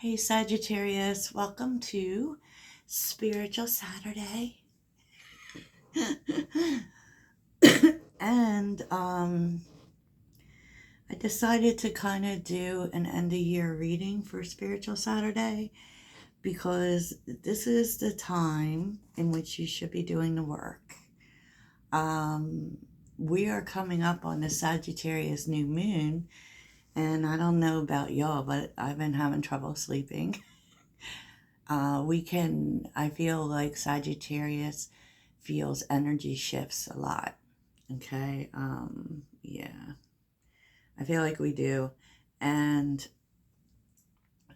Hey Sagittarius, welcome to Spiritual Saturday. and I decided to kind of do an end of year reading for Spiritual Saturday because this is the time in which you should be doing the work. We are coming up on the Sagittarius new moon, and I don't know about y'all, but I've been having trouble sleeping. I feel like Sagittarius feels energy shifts a lot. Okay. Yeah, I feel like we do. And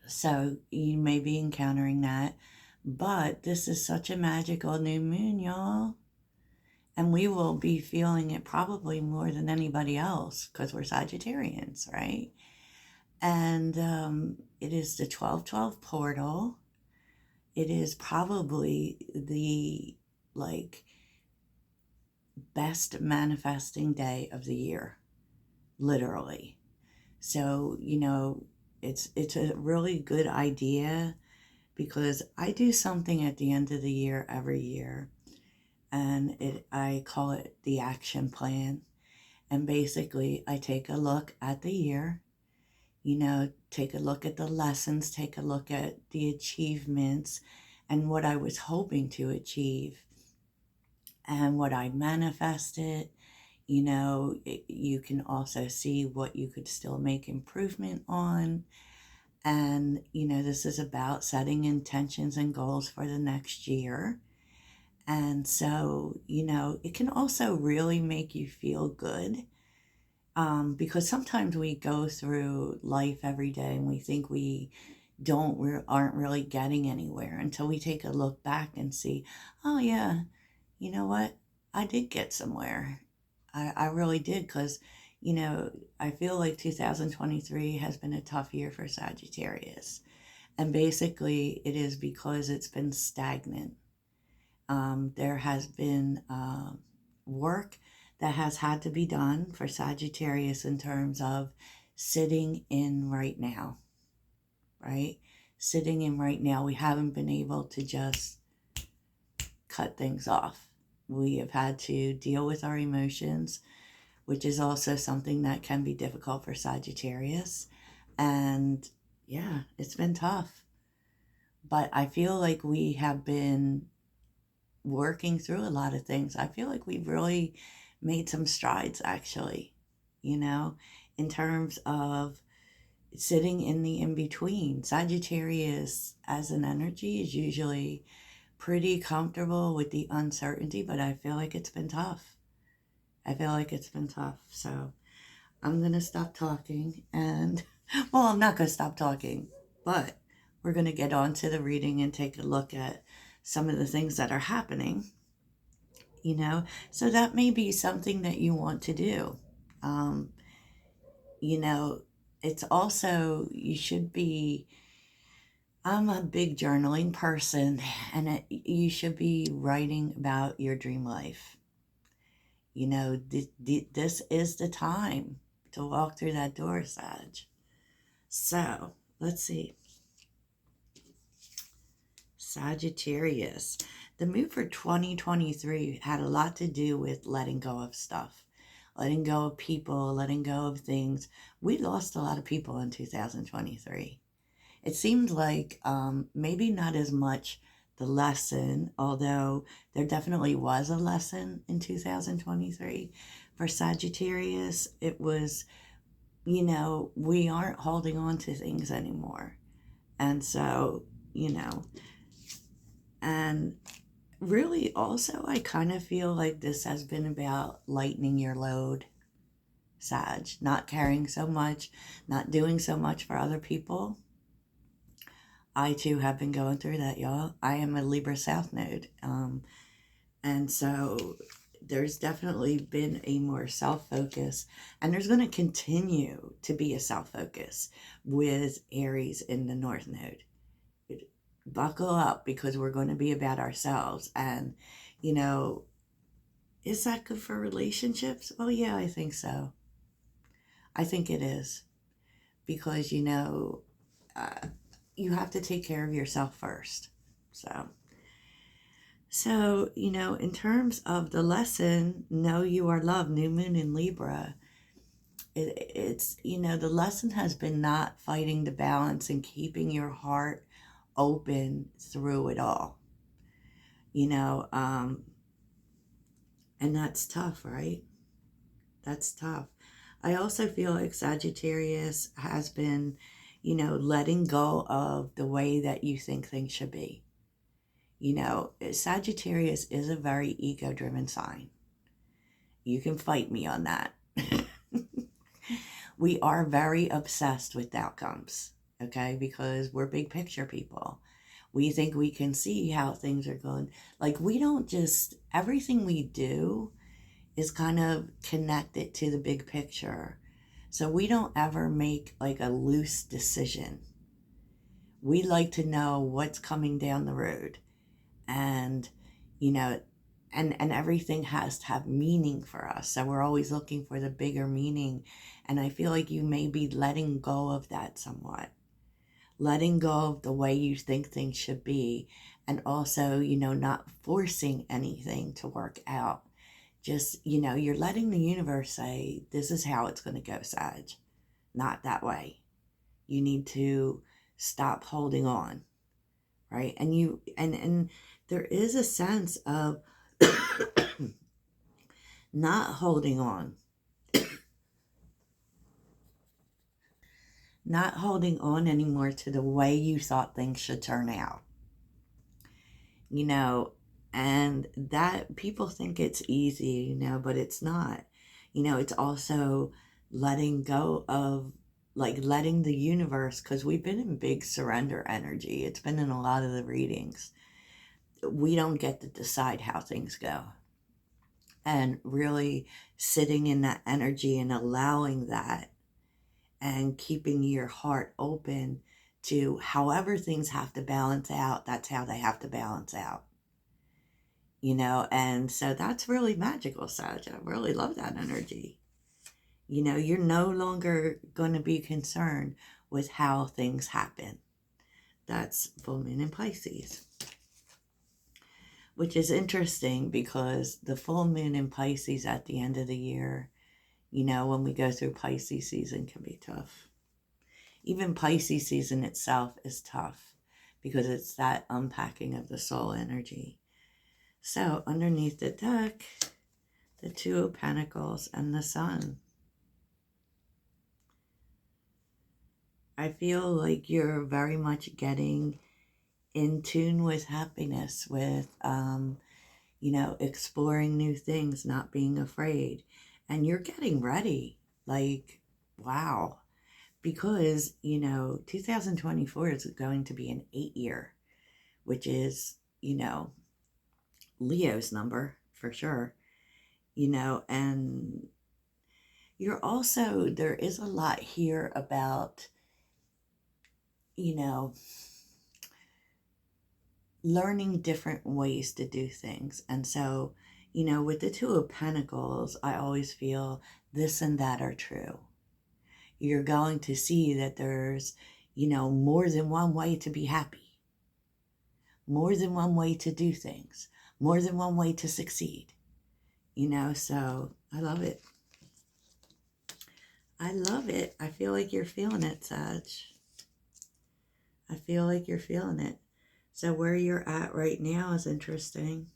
so you may be encountering that, but this is such a magical new moon, y'all. And we will be feeling it probably more than anybody else because we're Sagittarians, right? And it is the 12/12 portal. It is probably the best manifesting day of the year, literally. So, it's a really good idea because I do something at the end of the year every year, and I call it the action plan. And basically, I take a look at the year, take a look at the lessons, take a look at the achievements and what I was hoping to achieve and what I manifested. You can also see what you could still make improvement on. And, this is about setting intentions and goals for the next year. And so, it can also really make you feel good. Because sometimes we go through life every day and we think we aren't really getting anywhere until we take a look back and see, oh yeah, you know what? I did get somewhere. I really did because, I feel like 2023 has been a tough year for Sagittarius. And basically, it is because it's been stagnant. There has been work that has had to be done for Sagittarius in terms of sitting in right now, right? Sitting in right now. We haven't been able to just cut things off. We have had to deal with our emotions, which is also something that can be difficult for Sagittarius. And yeah, it's been tough. But I feel like we have been working through a lot of things. I feel like we've really made some strides, actually, in terms of sitting in the in between. Sagittarius as an energy is usually pretty comfortable with the uncertainty, but I feel like it's been tough. So I'm going to stop talking and, well, I'm not going to stop talking, but we're going to get on to the reading and take a look at some of the things that are happening, so that may be something that you want to do. Um, it's also, I'm a big journaling person, and you should be writing about your dream life. This is the time to walk through that door, Sag. So, let's see. Sagittarius. The move for 2023 had a lot to do with letting go of stuff, letting go of people, letting go of things. We lost a lot of people in 2023. It seemed like maybe not as much the lesson, although there definitely was a lesson in 2023. For Sagittarius, it was, we aren't holding on to things anymore. And so, and really also, I kind of feel like this has been about lightening your load, Sag, not carrying so much, not doing so much for other people. I too have been going through that, y'all. I am a Libra South node. And so there's definitely been a more self-focus, and there's going to continue to be a self-focus with Aries in the North node. Buckle up, because we're going to be about ourselves. And, is that good for relationships? Well, yeah, I think so. I think it is. Because, you have to take care of yourself first. So, in terms of the lesson, know you are loved, new moon in Libra, it's, the lesson has been not fighting the balance and keeping your heart open through it all, and that's tough, right? That's tough. I also feel like Sagittarius has been, letting go of the way that you think things should be. Sagittarius is a very ego-driven sign. You can fight me on that. We are very obsessed with outcomes, okay? Because we're big picture people. We think we can see how things are going. Like, we don't just, everything we do is kind of connected to the big picture. So we don't ever make like a loose decision. We like to know what's coming down the road. And, you know, and everything has to have meaning for us. So we're always looking for the bigger meaning. And I feel like you may be letting go of that somewhat. Letting go of the way you think things should be. And also, not forcing anything to work out. Just, you're letting the universe say, this is how it's going to go, Sag. Not that way. You need to stop holding on, right? And there is a sense of not holding on. Not holding on anymore to the way you thought things should turn out. And that people think it's easy, but it's not. It's also letting go of, like, letting the universe, because we've been in big surrender energy. It's been in a lot of the readings. We don't get to decide how things go. And really sitting in that energy and allowing that and keeping your heart open to however things have to balance out, that's how they have to balance out. And so that's really magical, Sag. I really love that energy. You're no longer going to be concerned with how things happen. That's full moon in Pisces. Which is interesting because the full moon in Pisces at the end of the year, when we go through Pisces season, can be tough. Even Pisces season itself is tough because it's that unpacking of the soul energy. So underneath the deck, the Two of Pentacles and the Sun. I feel like you're very much getting in tune with happiness, with, exploring new things, not being afraid. And you're getting ready. Like, wow. Because, 2024 is going to be an 8-year, which is, Leo's number for sure, and you're also, there is a lot here about, learning different ways to do things. And so, with the Two of Pentacles, I always feel this and that are true. You're going to see that there's, more than one way to be happy, more than one way to do things, more than one way to succeed, so I love it. I love it. I feel like you're feeling it, Sag. I feel like you're feeling it. So where you're at right now is interesting.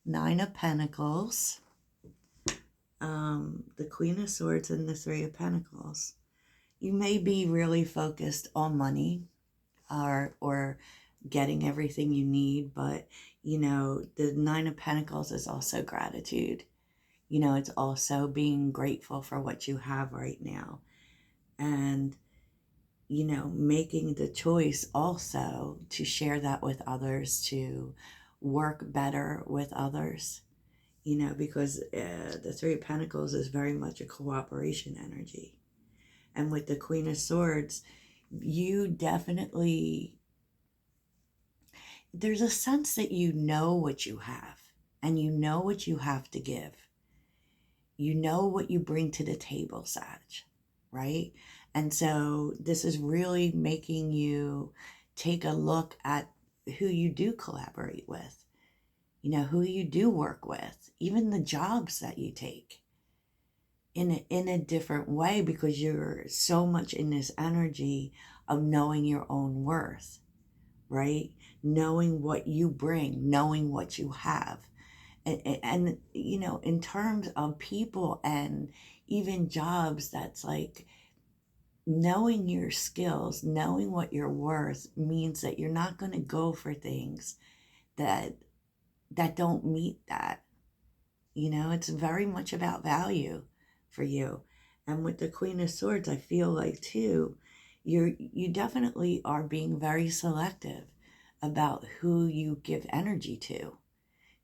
9 of Pentacles, the Queen of Swords, and the 3 of Pentacles. You may be really focused on money or getting everything you need, but, the 9 of Pentacles is also gratitude. It's also being grateful for what you have right now. And, making the choice also to share that with others, to work better with others, because the 3 of Pentacles is very much a cooperation energy. And with the Queen of Swords, you definitely, there's a sense that you know what you have and you know what you have to give. You know what you bring to the table, Sag, right? And so this is really making you take a look at who you do collaborate with, who you do work with, even the jobs that you take in a different way, because you're so much in this energy of knowing your own worth, right? Knowing what you bring, knowing what you have. And in terms of people and even jobs, that's like knowing your skills, knowing what you're worth means that you're not going to go for things that don't meet that. It's very much about value for you. And with the Queen of Swords, I feel like too, you definitely are being very selective about who you give energy to,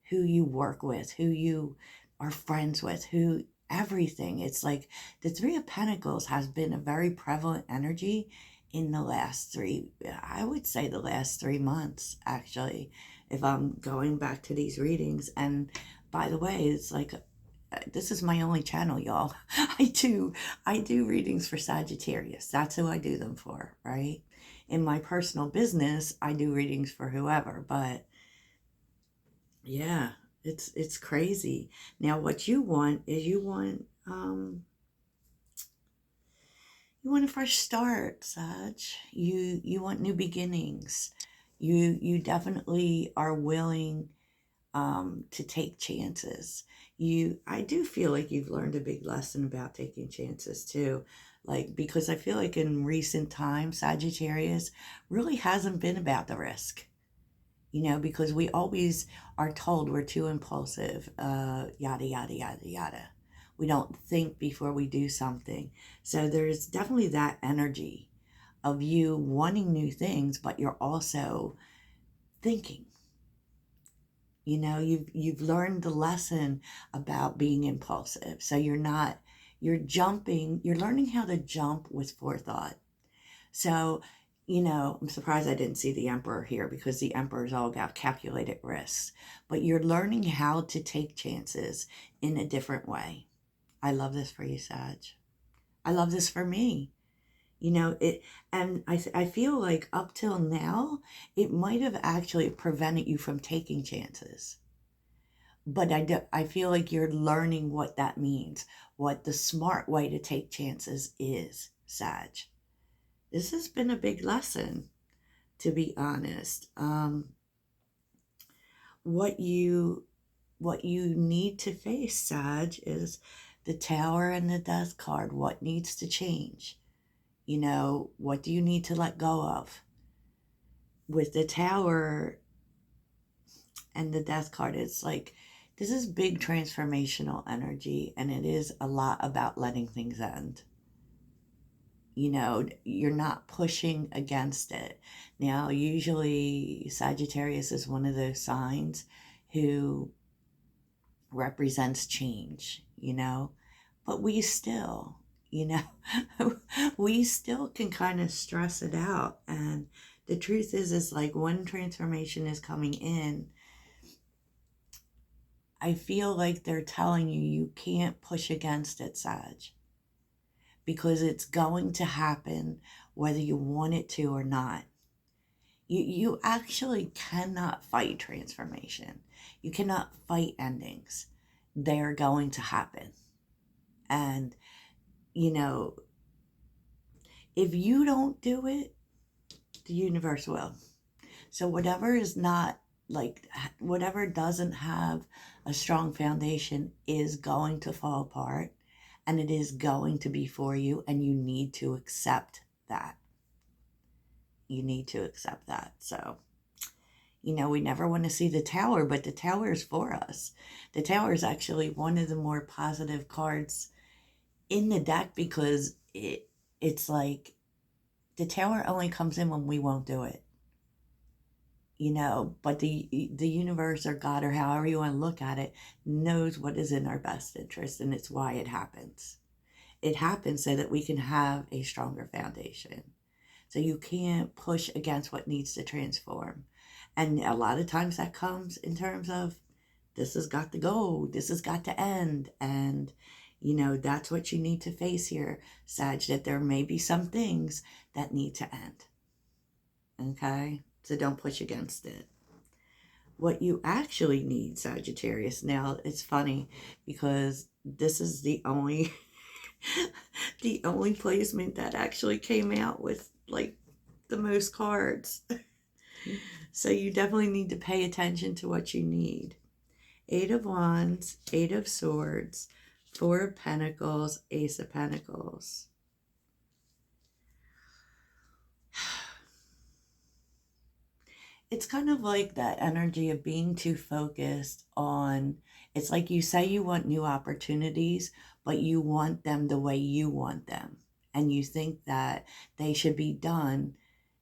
who you work with, who you are friends with, who everything. It's like the Three of Pentacles has been a very prevalent energy in the last I would say the last 3 months, actually, if I'm going back to these readings. And by the way, it's like, this is my only channel, y'all. I do readings for Sagittarius. That's who I do them for, right? In my personal business, I do readings for whoever, but yeah, it's crazy. Now, what you want is you want a fresh start, Sag. You want new beginnings. You definitely are willing to take chances. I do feel like you've learned a big lesson about taking chances too. Like, because I feel like in recent times, Sagittarius really hasn't been about the risk. Because we always are told we're too impulsive, yada, yada, yada, yada. We don't think before we do something. So there's definitely that energy of you wanting new things, but you're also thinking. You've learned the lesson about being impulsive. So you're learning how to jump with forethought. So, I'm surprised I didn't see the Emperor here, because the Emperor is all about calculated risks. But you're learning how to take chances in a different way. I love this for you, Sag. I love this for me. And I feel like up till now, it might have actually prevented you from taking chances. But I feel like you're learning what that means, what the smart way to take chances is, Sag. This has been a big lesson, to be honest. What you need to face, Sag, is the Tower and the Death card. What needs to change? What do you need to let go of? With the Tower and the Death card, it's like, this is big transformational energy, and it is a lot about letting things end. You're not pushing against it. Now, usually Sagittarius is one of those signs who represents change, but we still, we still can kind of stress it out. And the truth is like, when transformation is coming in, I feel like they're telling you can't push against it, Sag, because it's going to happen whether you want it to or not. You actually cannot fight transformation. You cannot fight endings. They're going to happen. And, if you don't do it, the universe will. So whatever is not, like, whatever doesn't have a strong foundation is going to fall apart, and it is going to be for you, and you need to accept that. You need to accept that. So, we never want to see the Tower, but the Tower is for us. The Tower is actually one of the more positive cards in the deck, because it's like the Tower only comes in when we won't do it. But the universe or God, or however you want to look at it, knows what is in our best interest, and it's why it happens. It happens so that we can have a stronger foundation. So you can't push against what needs to transform. And a lot of times that comes in terms of, this has got to go, this has got to end. And, That's what you need to face here, Sag, that there may be some things that need to end. Okay? So don't push against it. What you actually need, Sagittarius. Now, it's funny because this is the only the only placement that actually came out with like the most cards. So you definitely need to pay attention to what you need. 8 of Wands, 8 of Swords, 4 of Pentacles, Ace of Pentacles. It's kind of like that energy of being too focused on, it's like you say you want new opportunities, but you want them the way you want them. And you think that they should be done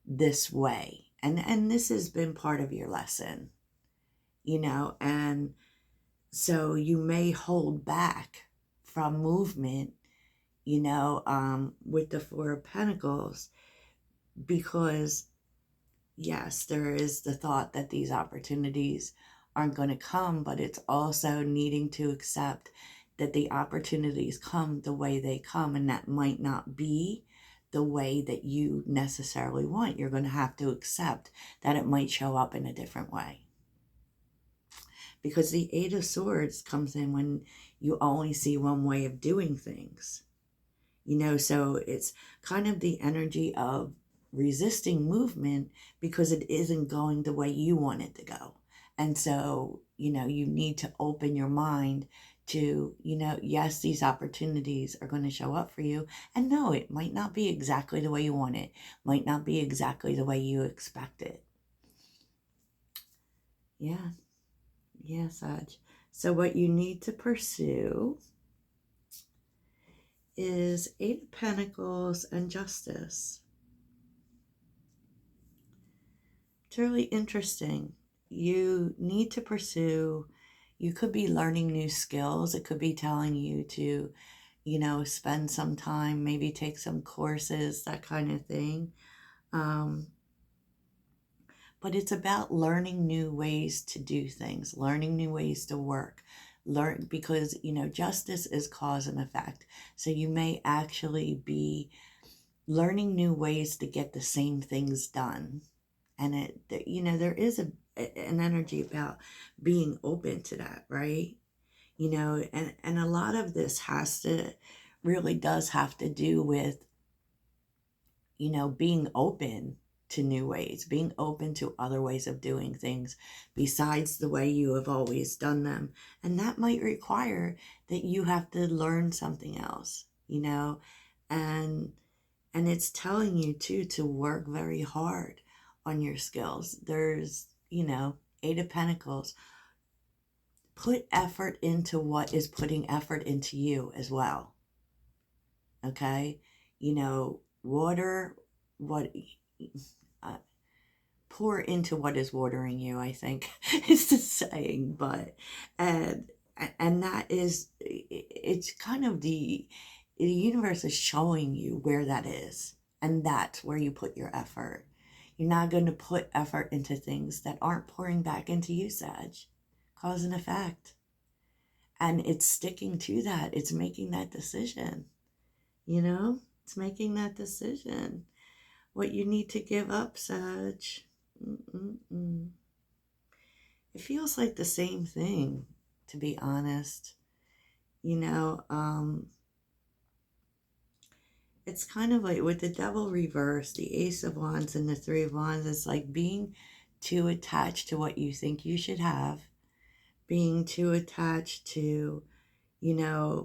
this way. And this has been part of your lesson, and so you may hold back from movement, with the 4 of Pentacles, because yes, there is the thought that these opportunities aren't going to come, but it's also needing to accept that the opportunities come the way they come, and that might not be the way that you necessarily want. You're going to have to accept that it might show up in a different way. Because the 8 of Swords comes in when you only see one way of doing things. So it's kind of the energy of resisting movement because it isn't going the way you want it to go. And so, you need to open your mind to, yes, these opportunities are going to show up for you. And no, it might not be exactly the way you want it, might not be exactly the way you expect it. Yeah. Yeah, Sag. So what you need to pursue is 8 of Pentacles and Justice. It's really interesting. You need to pursue, you could be learning new skills. It could be telling you to, spend some time, maybe take some courses, that kind of thing. But it's about learning new ways to do things, learning new ways to work. Because, justice is cause and effect. So you may actually be learning new ways to get the same things done. And there is an energy about being open to that, right? And a lot of this really does have to do with, being open to new ways, being open to other ways of doing things besides the way you have always done them. And that might require that you have to learn something else, and it's telling you too to work very hard on your skills. There's, 8 of Pentacles. Put effort into what is putting effort into you as well. Okay? Water what pour into what is watering you, I think is the saying. But and that is, it's kind of the universe is showing you where that is, and that's where you put your effort. You're not going to put effort into things that aren't pouring back into you, Sag. Cause and effect. And it's sticking to that. It's making that decision. It's making that decision. What you need to give up, Sag. It feels like the same thing, to be honest. It's kind of like with the Devil reversed, the Ace of Wands and the 3 of Wands, it's like being too attached to what you think you should have, being too attached to, I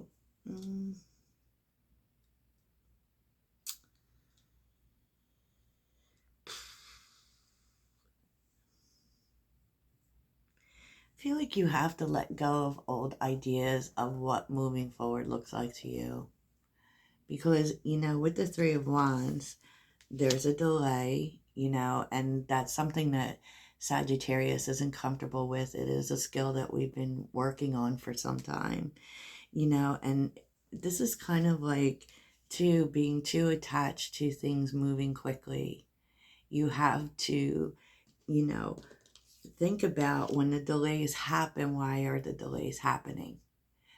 feel like you have to let go of old ideas of what moving forward looks like to you. Because, with the 3 of Wands, there's a delay, and that's something that Sagittarius isn't comfortable with. It is a skill that we've been working on for some time, and this is kind of like being too attached to things moving quickly. You have to, think about when the delays happen, why are the delays happening?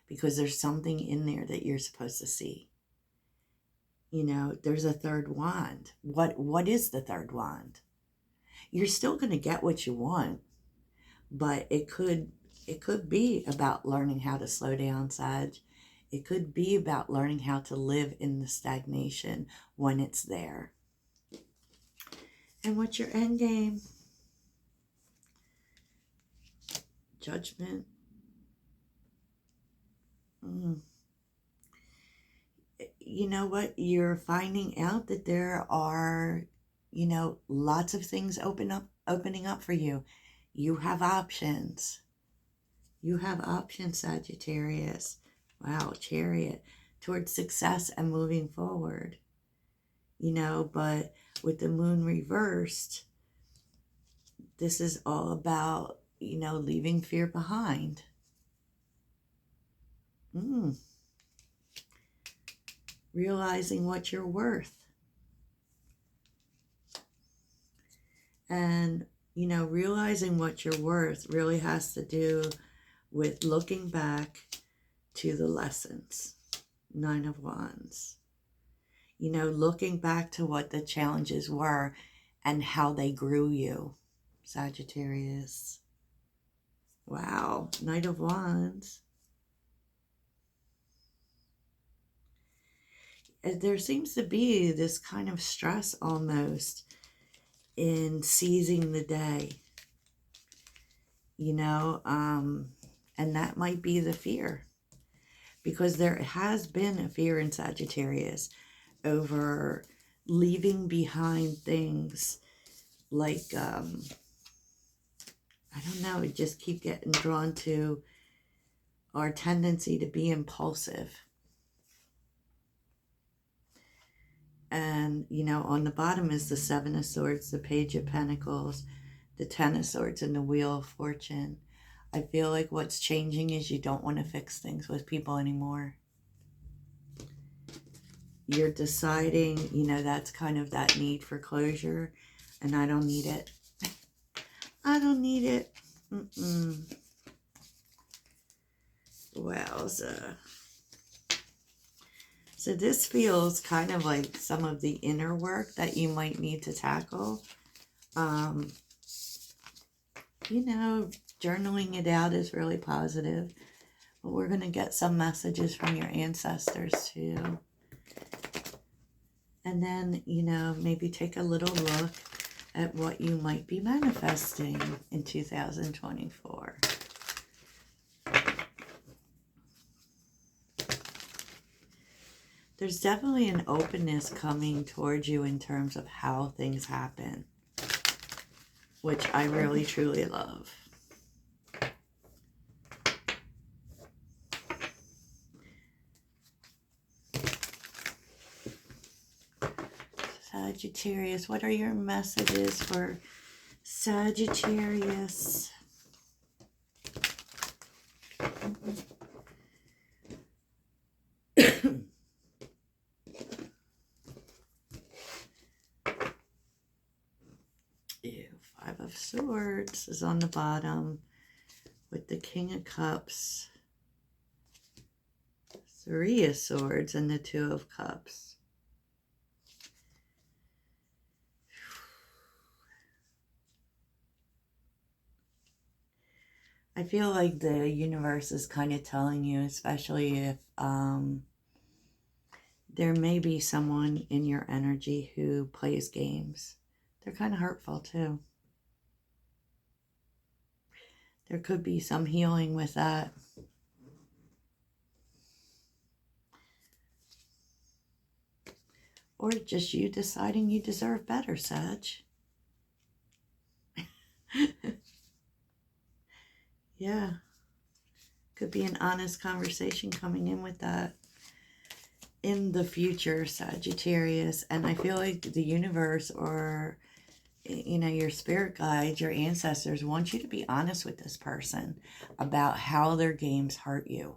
because there's something in there that you're supposed to see. You know, there's a third wand. What is the third wand? You're still going to get what you want, but it could be about learning how to slow down, Sag. It could be about learning how to live in the stagnation when it's there. And what's your end game? Judgment. You know what? You're finding out that there are, you know, lots of things opening up for you. You have options. You have options, Sagittarius. Wow, Chariot. Towards success and moving forward. You know, but with the moon reversed, this is all about, you know, leaving fear behind. Realizing what you're worth. And, you know, realizing what you're worth really has to do with looking back to the lessons. 9 of Wands. You know, looking back to what the challenges were and how they grew you, Sagittarius. Wow, Knight of Wands. There seems to be this kind of stress almost in seizing the day, you know, and that might be the fear, because there has been a fear in Sagittarius over leaving behind things like, I don't know, just keep getting drawn to our tendency to be impulsive. And, you know, on the bottom is the 7 of Swords, the Page of Pentacles, the 10 of Swords, and the Wheel of Fortune. I feel like what's changing is you don't want to fix things with people anymore. You're deciding, you know, that's kind of that need for closure, and I don't need it. I don't need it. Wowza. So this feels kind of like some of the inner work that you might need to tackle. You know, journaling it out is really positive. But we're going to get some messages from your ancestors too. And then, you know, maybe take a little look at what you might be manifesting in 2024. There's definitely an openness coming towards you in terms of how things happen, which I really, truly love. Sagittarius, what are your messages for Sagittarius? Ew, 5 of Swords is on the bottom with the King of Cups, 3 of Swords, and the 2 of Cups. I feel like the universe is kind of telling you, especially if there may be someone in your energy who plays games. They're kind of hurtful too. There could be some healing with that. Or just you deciding you deserve better, Sag. Yeah. Could be an honest conversation coming in with that in the future, Sagittarius. And I feel like the universe, or, you know, your spirit guides, your ancestors want you to be honest with this person about how their games hurt you.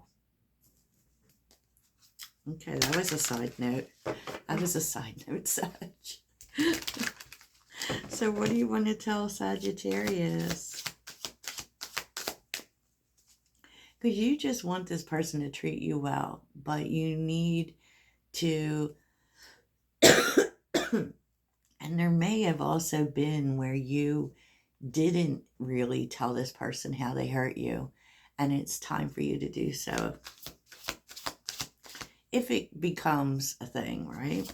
Okay, that was a side note. That was a side note, Sag. So what do you want to tell Sagittarius? Because you just want this person to treat you well, but you need to, and there may have also been where you didn't really tell this person how they hurt you, and it's time for you to do so. If it becomes a thing, right?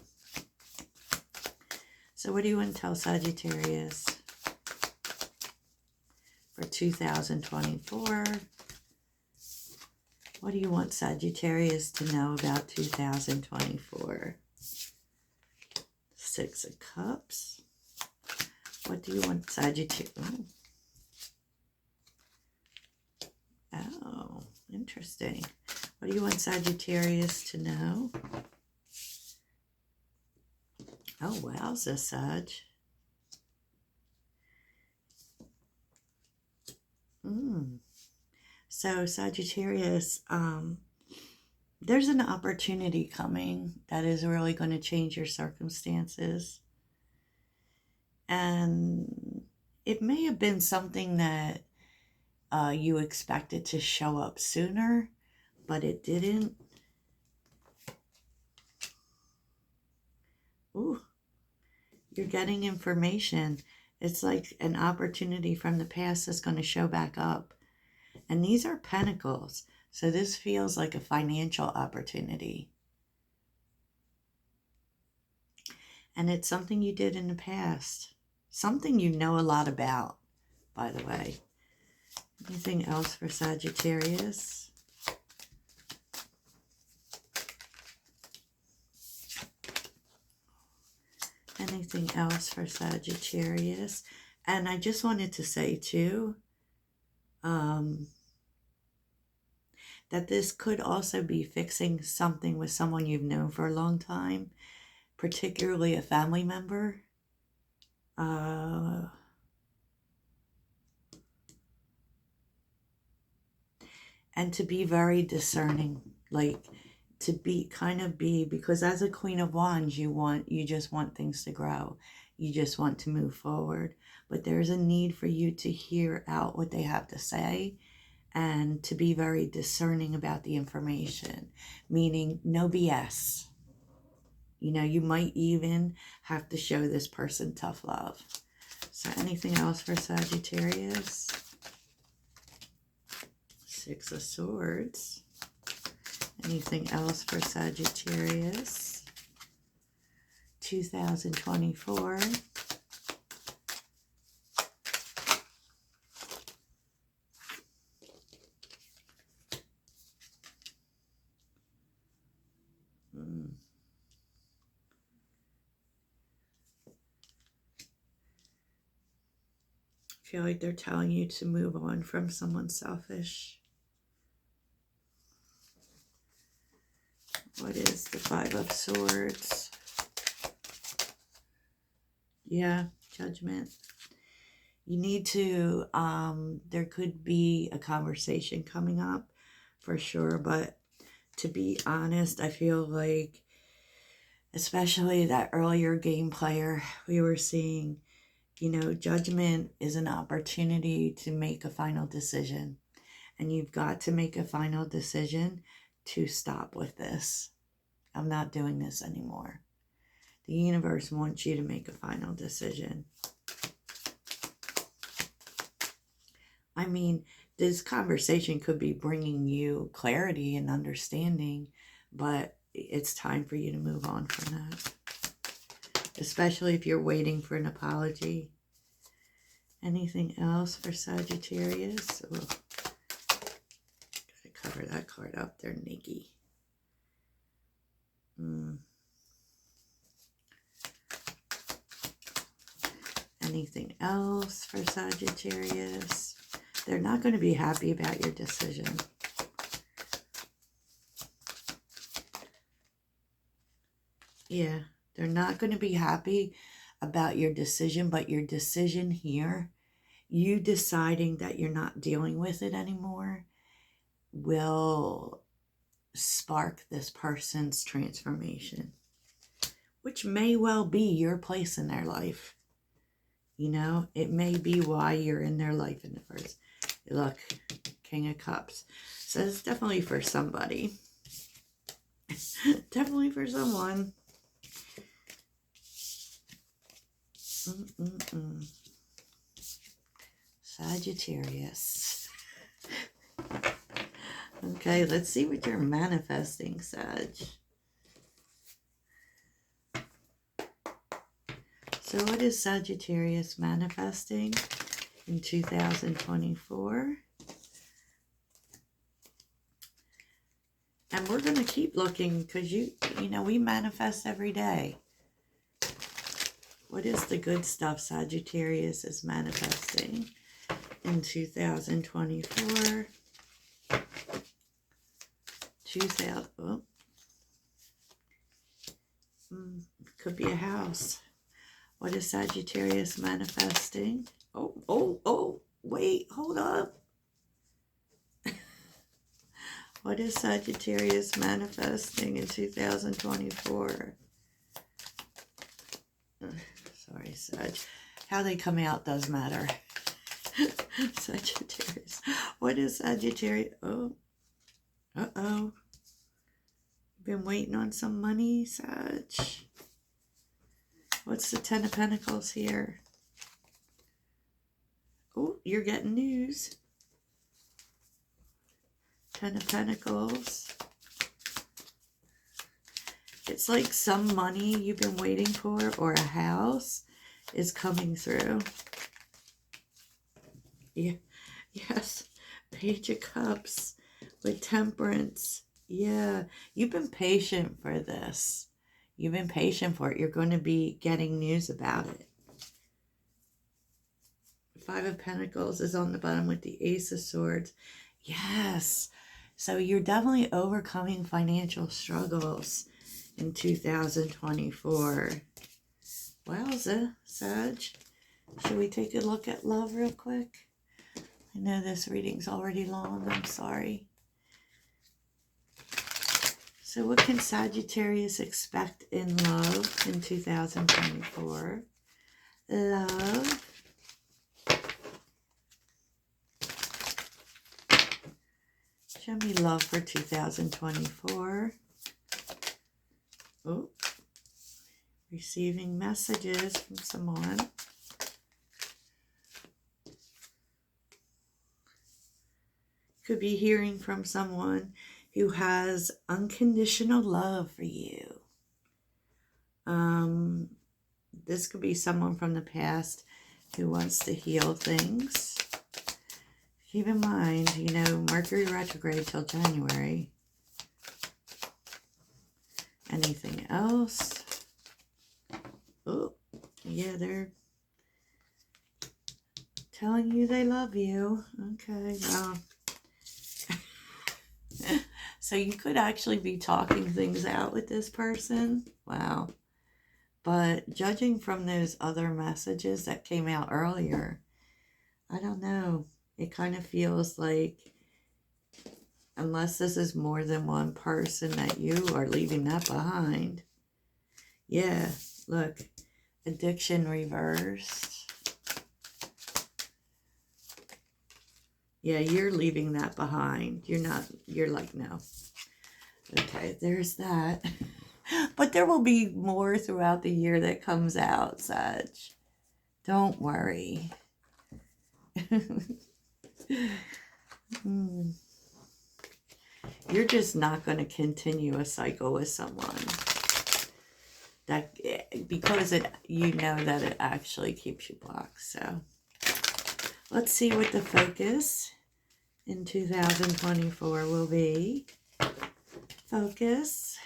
So what do you want to tell Sagittarius for 2024? What do you want Sagittarius to know about 2024? Six of Cups. What do you want Sagittarius? Oh, interesting. What do you want Sagittarius to know? Oh, wowza, Sag. So, Sagittarius, there's an opportunity coming that is really going to change your circumstances. And it may have been something that you expected to show up sooner, but it didn't. Ooh, you're getting information. It's like an opportunity from the past that's going to show back up. And these are pentacles. So this feels like a financial opportunity. And it's something you did in the past. Something you know a lot about, by the way. Anything else for Sagittarius? Anything else for Sagittarius? And I just wanted to say too, that this could also be fixing something with someone you've known for a long time, particularly a family member. And to be very discerning, like to be because as a Queen of Wands, you just want things to grow. You just want to move forward. But there's a need for you to hear out what they have to say and to be very discerning about the information, meaning no BS. You know, you might even have to show this person tough love. So anything else for Sagittarius? Six of Swords. Anything else for Sagittarius? 2024. I feel like they're telling you to move on from someone selfish. What is the Five of Swords? Yeah, Judgment. You need to, there could be a conversation coming up for sure, but to be honest, I feel like, especially that earlier game player we were seeing, you know, Judgment is an opportunity to make a final decision. And you've got to make a final decision to stop with this. I'm not doing this anymore. The universe wants you to make a final decision. I mean, this conversation could be bringing you clarity and understanding, but it's time for you to move on from that. Especially if you're waiting for an apology. Anything else for Sagittarius? Oh, gotta cover that card up there, Nikki. Anything else for Sagittarius? They're not going to be happy about your decision. Yeah, they're not going to be happy about your decision, but your decision here, you deciding that you're not dealing with it anymore, will spark this person's transformation, which may well be your place in their life. You know, it may be why you're in their life in the first. Look, King of Cups. So it's definitely for somebody. Definitely for someone. Sagittarius. Okay, let's see what you're manifesting, Sag. So what is Sagittarius manifesting in 2024? And we're going to keep looking because, you know, we manifest every day. What is the good stuff Sagittarius is manifesting in 2024? Could be a house. What is Sagittarius manifesting? Oh, wait, hold up. What is Sagittarius manifesting in 2024? Sorry, Sag. How they come out does matter. Sagittarius. What is Sagittarius? Oh. Uh-oh. Been waiting on some money, Sag. What's the Ten of Pentacles here? Oh, you're getting news. Ten of Pentacles. It's like some money you've been waiting for or a house is coming through. Yeah. Yes. Page of Cups with Temperance. Yeah. You've been patient for this. You've been patient for it. You're going to be getting news about it. Five of Pentacles is on the bottom with the Ace of Swords. Yes. So you're definitely overcoming financial struggles in 2024. Wowza, Sag. Should we take a look at love real quick? I know this reading's already long. I'm sorry. So what can Sagittarius expect in love in 2024? Love. Show me love for 2024. Oh, receiving messages from someone. Could be hearing from someone who has unconditional love for you. This could be someone from the past who wants to heal things. Keep in mind, you know, Mercury retrograde till January. Anything else? Oh, yeah, they're telling you they love you. Okay, well. So you could actually be talking things out with this person. Wow. But judging from those other messages that came out earlier, I don't know. It kind of feels like, unless this is more than one person, that you are leaving that behind. Yeah, look. Addiction reversed. Yeah, you're leaving that behind. You're like, no. Okay, there's that. But there will be more throughout the year that comes out, Sag. Don't worry. You're just not going to continue a cycle with someone that, because you know that it actually keeps you blocked. So let's see what the focus in 2024 will be. Focus.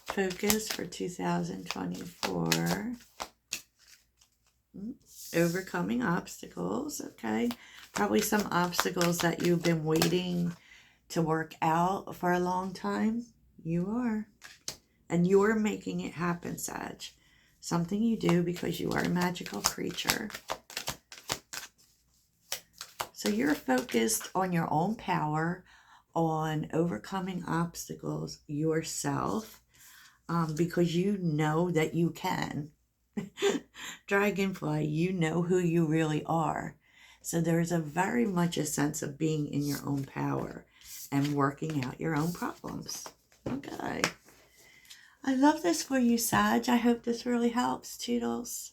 Focus for 2024. Overcoming obstacles. Okay. Probably some obstacles that you've been waiting to work out for a long time. You are. And you're making it happen, Sag. Something you do because you are a magical creature. So you're focused on your own power, on overcoming obstacles yourself. because you know that you can. Dragonfly, you know who you really are. So there's a very much a sense of being in your own power and working out your own problems. Okay. I love this for you, Sag. I hope this really helps. Toodles.